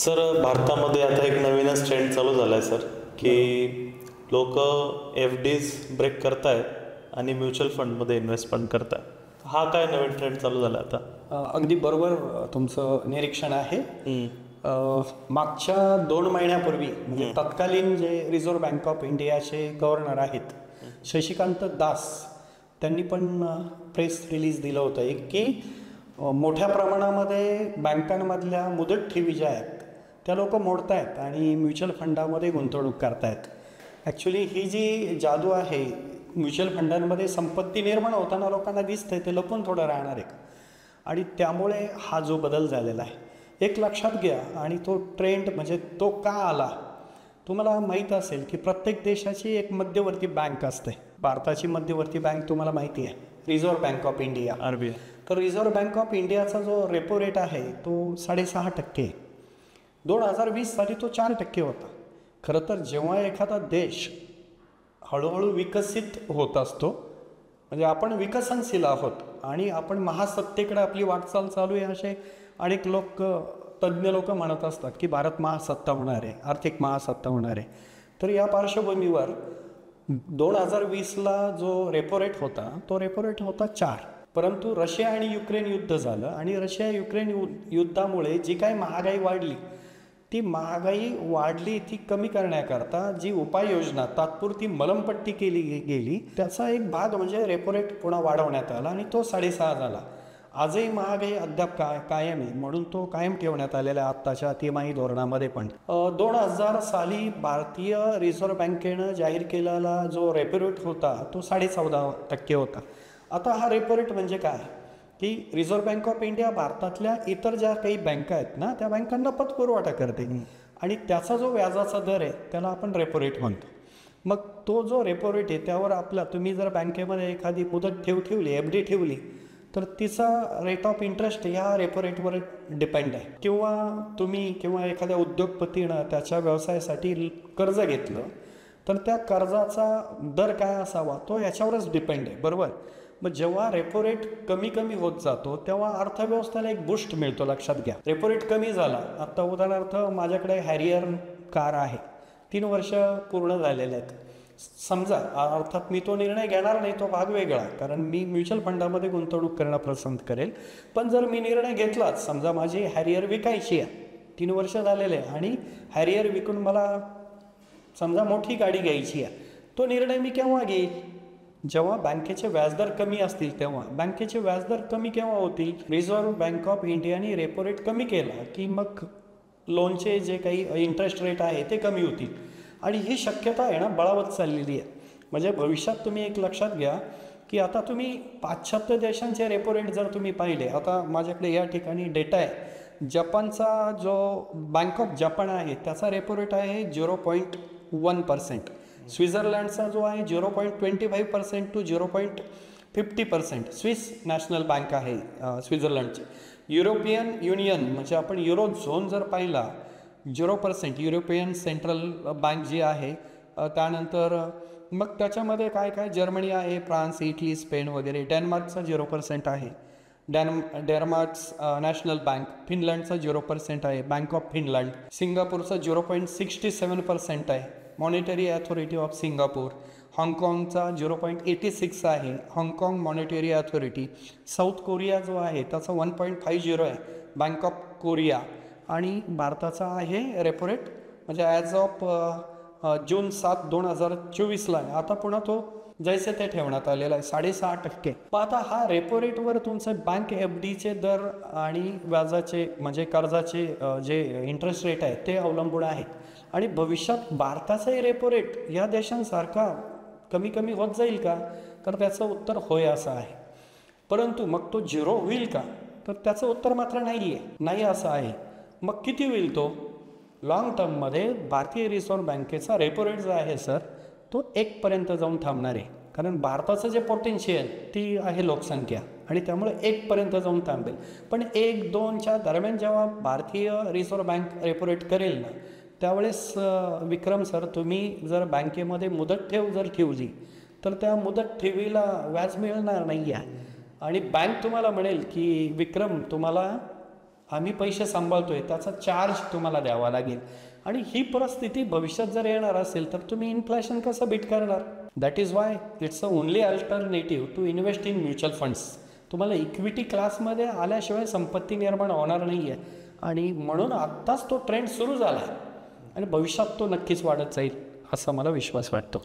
Sir, भारतामध्ये आता एक नवीनच ट्रेंड चालू झाला आहे सर, की लोक एफ डीज ब्रेक करतायत आणि म्युच्युअल फंडमध्ये इन्व्हेस्ट पण करतायत. हा काय नवीन ट्रेंड चालू झाला आता? अगदी बरोबर तुमचं निरीक्षण आहे. मागच्या 2 महिन्यापूर्वी म्हणजे तत्कालीन जे रिझर्व्ह बँक ऑफ इंडियाचे गव्हर्नर आहेत शशिकांत दास, त्यांनी पण प्रेस रिलीज दिलं होतं एक की मोठ्या प्रमाणामध्ये बँकांमधल्या मुदत ठेवी ज्या आहेत त्या लोक मोडतायत आणि म्युच्युअल फंडामध्ये गुंतवणूक करतायत. ॲक्च्युली ही जी जादू आहे म्युच्युअल फंडांमध्ये संपत्ती निर्माण होताना लोकांना दिसतंय, ते लपून थोडं राहणार आहे आणि त्यामुळे हा जो बदल झालेला आहे एक लक्षात घ्या. आणि तो ट्रेंड म्हणजे तो का आला, तुम्हाला माहीत असेल की प्रत्येक देशाची एक मध्यवर्ती बँक असते. भारताची मध्यवर्ती बँक तुम्हाला माहिती आहे, reserve bank of India, RBI. तर रिझर्व्ह बँक ऑफ इंडियाचा जो रेपो रेट आहे तो 6.5%. 2020 साली तो 4% होता. खरं तर जेव्हा एखादा देश हळूहळू विकसित होत असतो, म्हणजे आपण विकसनशील आहोत आणि आपण महासत्तेकडे आपली वाटचाल चालू आहे असे अनेक लोक, तज्ज्ञ लोक म्हणत असतात की भारत महासत्ता होणार आहे, आर्थिक महासत्ता होणार आहे. तर या पार्श्वभूमीवर 2020ला जो रेपो रेट होता तो रेपो रेट होता 4. परंतु रशिया आणि युक्रेन युद्ध झालं आणि रशिया युक्रेन युद्धामुळे जी काही महागाई वाढली, ती महागाई वाढली ती कमी करण्याकरता जी उपाययोजना तात्पुरती मलमपट्टी केली गेली त्याचा एक भाग म्हणजे रेपो रेट पुन्हा वाढवण्यात आला आणि तो 6.5 झाला. आजही महागाई अद्याप कायम आहे, म्हणून तो कायम ठेवण्यात आलेला आहे आत्ताच्या तिमाही धोरणामध्ये पण. 2000 साली भारतीय रिझर्व्ह बँकेनं जाहीर केलेला जो रेपो रेट होता तो 14.5% होता. आता हा रेपो रेट म्हणजे काय की रिझर्व्ह बँक ऑफ इंडिया भारतातल्या इतर ज्या काही बँका आहेत ना त्या बँकांना पतपुरवठा करते आणि त्याचा जो व्याजाचा दर आहे त्याला आपण रेपो रेट म्हणतो. मग तो जो रेपो रेट आहे त्यावर आपला, तुम्ही जर बँकेमध्ये एखादी मुदत ठेवली, FD ठेवली, तर तिचा रेट ऑफ इंटरेस्ट ह्या रेपो रेटवर डिपेंड आहे. किंवा एखाद्या उद्योगपतीनं त्याच्या व्यवसायासाठी कर्ज घेतलं तर त्या कर्जाचा दर काय असावा तो याच्यावरच डिपेंड आहे, बरोबर. मग जेव्हा रेपो रेट कमी होत जातो तेव्हा अर्थव्यवस्थेला एक बूस्ट मिळतो. लक्षात घ्या, रेपो रेट कमी झाला. आता उदाहरणार्थ माझ्याकडे हॅरियर कार आहे, 3 वर्ष पूर्ण झालेले आहेत. समजा, अर्थात मी तो निर्णय घेणार नाही, तो भाग वेगळा, कारण मी म्युच्युअल फंडामध्ये गुंतवणूक करणं पसंत करेल. पण जर मी निर्णय घेतलाच, समजा माझी हॅरियर विकायची आहे, 3 वर्ष झालेले आहे आणि हॅरियर विकून मला समजा मोठी गाडी घ्यायची आहे, तो निर्णय मी केव्हा घेईल? जेव्हा बँकेचे व्याजदर कमी असतील तेव्हा. बँकेचे व्याजदर कमी केव्हा होतील? रिझर्व्ह बँक ऑफ इंडियाने रेपो रेट कमी केला की मग लोनचे जे काही इंटरेस्ट रेट आहे ते कमी होतील आणि ही शक्यता आहे ना बळावत चाललेली आहे. म्हणजे भविष्यात तुम्ही एक लक्षात घ्या की आता तुम्ही पाश्चात्य देशांचे रेपो रेट जर तुम्ही पाहिले, आता माझ्याकडे या ठिकाणी डेटा आहे, जपानचा जो बँक ऑफ जपान आहे त्याचा रेपो रेट आहे 0.1%. स्वित्झर्लंडचा जो आहे 0.25% to 0.50%. स्विस नॅशनल बँक आहे स्वित्झर्लंडची. युरोपियन युनियन म्हणजे आपण युरो झोन जर पाहिला 0%, युरोपियन सेंट्रल बँक जी आहे. त्यानंतर मग त्याच्यामध्ये काय जर्मनी आहे, फ्रान्स, इटली, स्पेन वगैरे. डेन्मार्कचा 0% आहे, डेन्मार्क्स नॅशनल बँक. फिनलंडचा 0% आहे, बँक ऑफ फिनलंड. सिंगापूरचा 0.67% आहे, मॉनिटरी अथॉरिटी ऑफ सिंगापूर. हाँगकाँगचा 0.86 आहे, हाँगकाँग मॉनिटरी अथॉरिटी. साऊथ कोरिया जो आहे त्याचा 1.50 आहे, बँक ऑफ कोरिया. आणि भारताचा आहे रेपो रेट म्हणजे ॲज ऑफ जून 7, 2024ला आहे. आता पुन्हा तो जैसे ते ठेवण्यात आलेला आहे 6.5%. पण आता हा रेपो रेटवर तुमचं बँक FDचे दर आणि व्याजाचे म्हणजे कर्जाचे जे इंटरेस्ट रेट आहे ते अवलंबून आहेत. आणि भविष्यात भारताचाही रेपो रेट या देशांसारखा कमी होत जाईल का? तर त्याचं उत्तर होय असं आहे. परंतु मग तो 0 होईल का? तर त्याचं उत्तर मात्र नाही असं आहे. मग किती होईल तो? लॉंग टर्ममध्ये भारतीय रिझर्व्ह बँकेचा रेपो रेट जो आहे सर तो 1पर्यंत जाऊन थांबणार आहे. कारण भारताचं जे पोटेन्शियल ती आहे लोकसंख्या आणि त्यामुळे 1पर्यंत जाऊन थांबेल. पण 1-2च्या दरम्यान जेव्हा भारतीय रिझर्व्ह बँक रेपो रेट करेल ना त्यावेळेस विक्रम सर, तुम्ही जर बँकेमध्ये मुदत ठेव जर ठेवली तर त्या मुदत ठेवीला व्याज मिळणार नाही आहे आणि बँक तुम्हाला म्हणेल की विक्रम तुम्हाला आम्ही पैसे सांभाळतोय त्याचा चार्ज तुम्हाला द्यावा लागेल. आणि ही परिस्थिती भविष्यात जर येणार असेल तर तुम्ही इन्फ्लेशन कसं बीट करणार? That is why it's a only alternative to invest in mutual funds. तुम्हाला इक्विटी क्लासमध्ये आल्याशिवाय संपत्ती निर्माण होणार नाही आहे. आणि म्हणून आत्ताच तो ट्रेंड सुरू झाला आहे आणि भविष्यात तो नक्कीच वाढत जाईल असा मला विश्वास वाटतो.